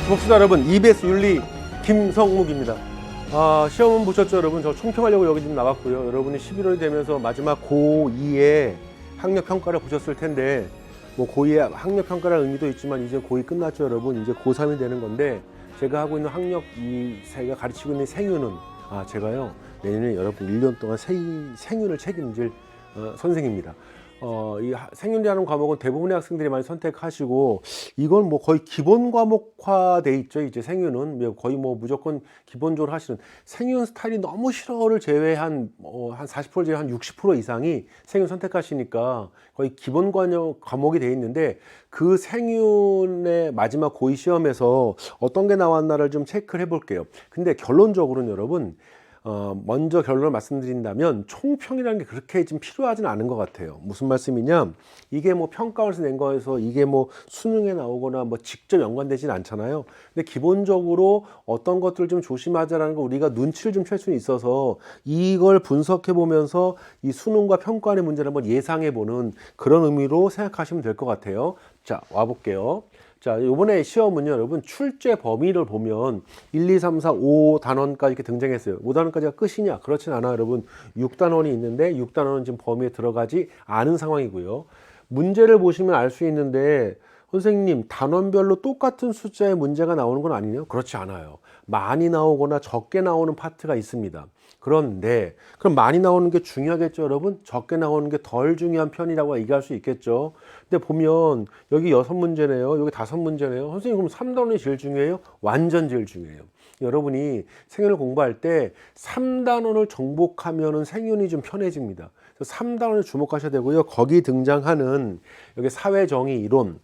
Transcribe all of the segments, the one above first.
봅시다 여러분. EBS 윤리 김성묵입니다. 시험은 보셨죠 여러분? 저 총평하려고 여기 지금 나왔고요. 여러분이 11월이 되면서 마지막 고2의 학력평가를 보셨을 텐데 뭐 고2의 학력평가라는 의미도 있지만 이제 고2 끝났죠 여러분. 이제 고3이 되는 건데 제가 하고 있는 학력 제가 가르치고 있는 생윤은 제가요 내년에 여러분 1년 동안 생윤을 책임질 선생입니다. 이 생윤이라는 과목은 대부분의 학생들이 많이 선택하시고 이건 뭐 거의 기본 과목화돼 있죠. 이제 생윤은 거의 뭐 무조건 기본적으로 하시는 생윤 스타일이 너무 싫어를 제외한 한 40% 제외 한 60% 이상이 생윤 선택하시니까 거의 기본 과목이 돼 있는데 그 생윤의 마지막 고2 시험에서 어떤 게 나왔나를 좀 체크를 해볼게요. 근데 결론적으로는 여러분 먼저 결론을 말씀드린다면 총평이라는 게 그렇게 좀 필요하지는 않은 것 같아요. 무슨 말씀이냐? 이게 뭐 평가원에서 낸 거에서 이게 뭐 수능에 나오거나 뭐 직접 연관되진 않잖아요. 근데 기본적으로 어떤 것들을 좀 조심하자라는 거 우리가 눈치를 좀 챌 수는 있어서 이걸 분석해 보면서 이 수능과 평가원의 문제를 한번 예상해 보는 그런 의미로 생각하시면 될 것 같아요. 자, 와볼게요. 자, 이번에 시험은요, 여러분, 출제 범위를 보면 1, 2, 3, 4, 5단원까지 이렇게 등장했어요. 5단원까지가 끝이냐? 그렇진 않아요, 여러분. 6단원이 있는데 6단원은 지금 범위에 들어가지 않은 상황이고요. 문제를 보시면 알 수 있는데 선생님, 단원별로 똑같은 숫자의 문제가 나오는 건 아니에요? 그렇지 않아요. 많이 나오거나 적게 나오는 파트가 있습니다. 그런데 그럼 많이 나오는 게 중요하겠죠 여러분? 적게 나오는 게 덜 중요한 편이라고 얘기할 수 있겠죠. 근데 보면 여기 6문제네요. 여기 5문제네요. 선생님 그럼 3단원이 제일 중요해요? 완전 제일 중요해요. 여러분이 생윤을 공부할 때 3단원을 정복하면은 생윤이 좀 편해집니다. 그래서 3단원에 주목하셔야 되고요. 거기 등장하는 여기 사회정의 이론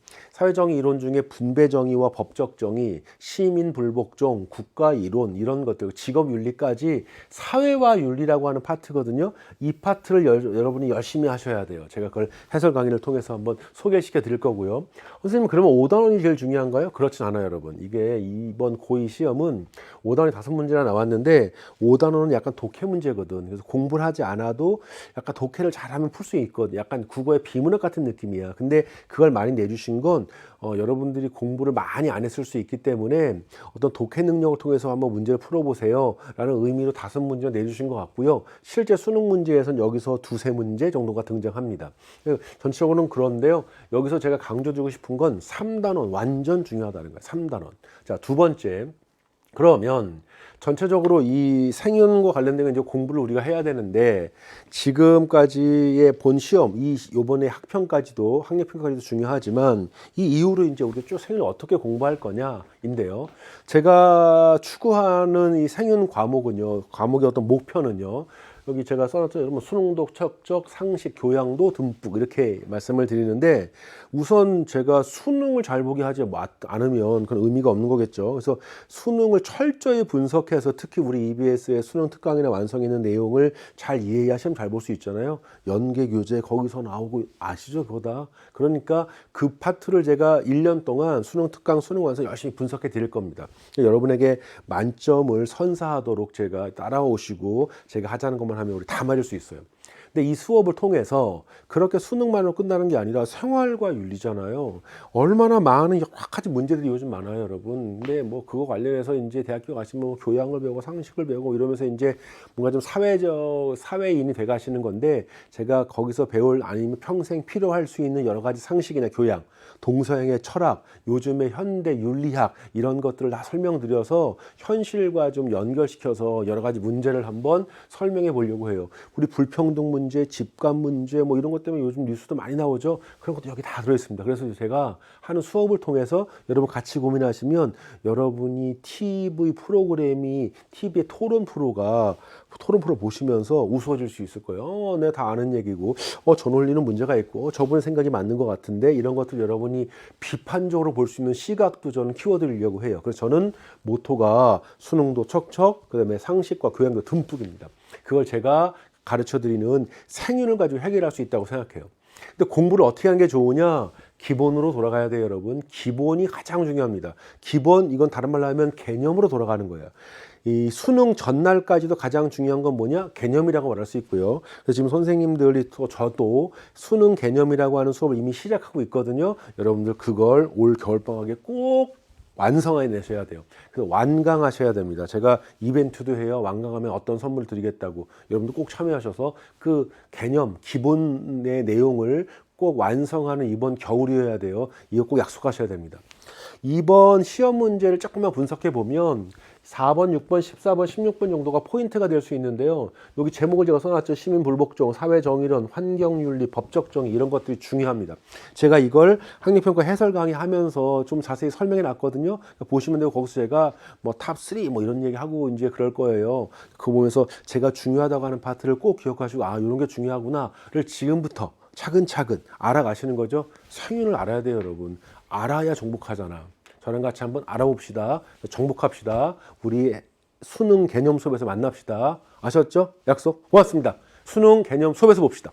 중에 분배정의와 법적정의, 시민불복종, 국가이론 이런 것들, 직업윤리까지 사회와 윤리라고 하는 파트거든요. 이 파트를 여러분이 열심히 하셔야 돼요. 제가 그걸 해설 강의를 통해서 한번 소개시켜 드릴 거고요. 선생님 그러면 5단원이 제일 중요한가요? 그렇진 않아요 여러분. 이게 이번 고2 시험은 5단원이 5문제나 나왔는데 5단원은 약간 독해 문제거든. 그래서 공부를 하지 않아도 약간 독해를 잘하면 풀 수 있거든. 약간 국어의 비문학 같은 느낌이야. 근데 그걸 많이 내주신 건 여러분들이 공부를 많이 안 했을 수 있기 때문에 어떤 독해 능력을 통해서 한번 문제를 풀어보세요 라는 의미로 5문제 내주신 것 같고요. 실제 수능 문제에서는 여기서 2-3문제 정도가 등장합니다. 전체적으로는 그런데요. 여기서 제가 강조드리고 싶은 건 3단원 완전 중요하다는 거예요. 3단원. 자, 두 번째. 그러면 전체적으로 이 생윤과 관련된 이제 공부를 우리가 해야 되는데 지금까지의 본 시험, 요번에 학력평까지도 중요하지만 이 이후로 이제 우리가 쭉 생윤을 어떻게 공부할 거냐인데요. 제가 추구하는 이 생윤 과목의 어떤 목표는요. 여기 제가 써놨죠. 여러분 수능도 척적, 상식, 교양도 듬뿍 이렇게 말씀을 드리는데 우선 제가 수능을 잘 보게 하지 않으면 그런 의미가 없는 거겠죠. 그래서 수능을 철저히 분석해서 특히 우리 EBS의 수능 특강이나 완성에 있는 내용을 잘 이해하시면 잘 볼 수 있잖아요. 연계 교재 거기서 나오고 아시죠? 그거다. 그러니까 그 파트를 제가 1년 동안 수능 특강, 수능 완성 열심히 분석해 드릴 겁니다. 여러분에게 만점을 선사하도록 제가 따라오시고 제가 하자는 것만 하면 우리 다 맞을 수 있어요. 근데 이 수업을 통해서 그렇게 수능만으로 끝나는 게 아니라 생활과 윤리잖아요. 얼마나 많은 여러 가지 문제들이 요즘 많아요, 여러분. 근데 뭐 그거 관련해서 이제 대학교 가시면 뭐 교양을 배우고 상식을 배우고 이러면서 이제 뭔가 좀 사회인이 돼 가시는 건데 제가 거기서 배울 아니면 평생 필요할 수 있는 여러 가지 상식이나 교양, 동서양의 철학, 요즘의 현대 윤리학 이런 것들을 다 설명드려서 현실과 좀 연결시켜서 여러 가지 문제를 한번 설명해 보려고 해요. 우리 불평등 문제, 집값 문제 뭐 이런 것 때문에 요즘 뉴스도 많이 나오죠. 그런 것도 여기 다 들어있습니다. 그래서 제가 하는 수업을 통해서 여러분 같이 고민하시면 여러분이 TV의 토론 프로 보시면서 웃어질 수 있을 거예요. 내가 다 아는 얘기고, 저 논리는 문제가 있고, 저분의 생각이 맞는 것 같은데, 이런 것들 여러분이 비판적으로 볼 수 있는 시각도 저는 키워드리려고 해요. 그래서 저는 모토가 수능도 척척, 그 다음에 상식과 교양도 듬뿍입니다. 그걸 제가 가르쳐 드리는 생윤을 가지고 해결할 수 있다고 생각해요. 근데 공부를 어떻게 하는 게 좋으냐? 기본으로 돌아가야 돼요, 여러분. 기본이 가장 중요합니다. 기본, 이건 다른 말로 하면 개념으로 돌아가는 거예요. 이 수능 전날까지도 가장 중요한 건 뭐냐? 개념이라고 말할 수 있고요. 그래서 지금 선생님들이 또 저도 수능 개념이라고 하는 수업을 이미 시작하고 있거든요. 여러분들 그걸 올 겨울방학에 꼭 완성해내셔야 돼요. 그래서 완강하셔야 됩니다. 제가 이벤트도 해요. 완강하면 어떤 선물 드리겠다고. 여러분도 꼭 참여하셔서 그 개념, 기본의 내용을 꼭 완성하는 이번 겨울이어야 돼요. 이거 꼭 약속하셔야 됩니다. 이번 시험 문제를 조금만 분석해 보면 4번, 6번, 14번, 16번 정도가 포인트가 될 수 있는데요. 여기 제목을 제가 써놨죠. 시민불복종, 사회정의론, 환경윤리, 법적정의 이런 것들이 중요합니다. 제가 이걸 학력평가 해설 강의하면서 좀 자세히 설명해 놨거든요. 보시면 되고 거기서 제가 뭐 탑3 뭐 이런 얘기 하고 이제 그럴 거예요. 그거 보면서 제가 중요하다고 하는 파트를 꼭 기억하시고 아 이런 게 중요하구나를 지금부터 차근차근 알아가시는 거죠. 성윤을 알아야 돼요, 여러분. 알아야 정복하잖아. 저랑 같이 한번 알아봅시다. 정복합시다. 우리 수능 개념 수업에서 만납시다. 아셨죠? 약속. 고맙습니다. 수능 개념 수업에서 봅시다.